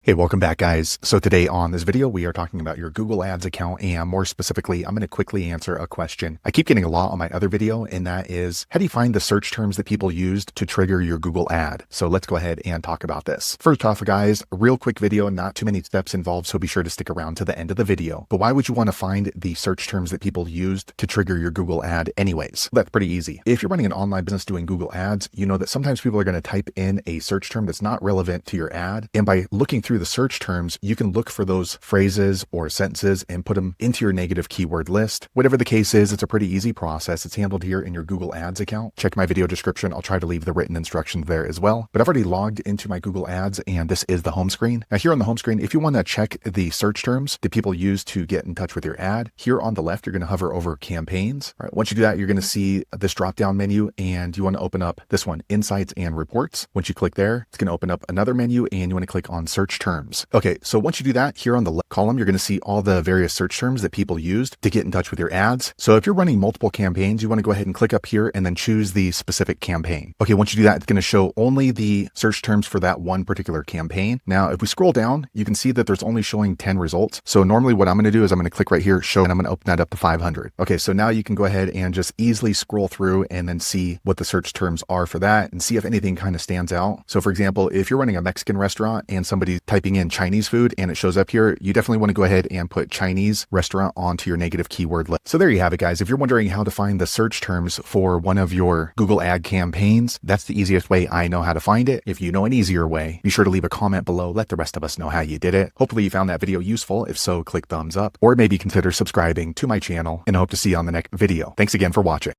Hey, welcome back, guys. So today on this video, we are talking about your Google Ads account, and more specifically, I'm going to quickly answer a question I keep getting a lot on my other video, and that is, how do you find the search terms that people used to trigger your Google ad? So let's go ahead and talk about this. First off, guys, a real quick video, not too many steps involved, so be sure to stick around to the end of the video. But why would you want to find the search terms that people used to trigger your Google ad anyways? That's pretty easy. If you're running an online business doing Google Ads, you know that sometimes people are going to type in a search term that's not relevant to your ad, and by looking through the search terms, you can look for those phrases or sentences and put them into your negative keyword list. Whatever the case is, it's a pretty easy process. It's handled here in your Google Ads account. Check my video description. I'll try to leave the written instructions there as well. But I've already logged into my Google Ads, and this is the home screen. Now here on the home screen, if you want to check the search terms that people use to get in touch with your ad, here on the left, you're going to hover over campaigns. All right, once you do that, you're going to see this drop-down menu, and you want to open up this one, Insights and Reports. Once you click there, it's going to open up another menu, and you want to click on Search Terms. Okay, so once you do that, here on the left column, you're going to see all the various search terms that people used to get in touch with your ads. So if you're running multiple campaigns, you want to go ahead and click up here and then choose the specific campaign. Okay, once you do that, it's going to show only the search terms for that one particular campaign. Now, if we scroll down, you can see that there's only showing 10 results. So normally what I'm going to do is I'm going to click right here, show, and I'm going to open that up to 500. Okay, so now you can go ahead and just easily scroll through and then see what the search terms are for that and see if anything kind of stands out. So for example, if you're running a Mexican restaurant and somebody's typing in Chinese food and it shows up here, you definitely want to go ahead and put Chinese restaurant onto your negative keyword list. So there you have it, guys. If you're wondering how to find the search terms for one of your Google ad campaigns, that's the easiest way I know how to find it. If you know an easier way, be sure to leave a comment below. Let the rest of us know how you did it. Hopefully you found that video useful. If so, click thumbs up or maybe consider subscribing to my channel, and I hope to see you on the next video. Thanks again for watching.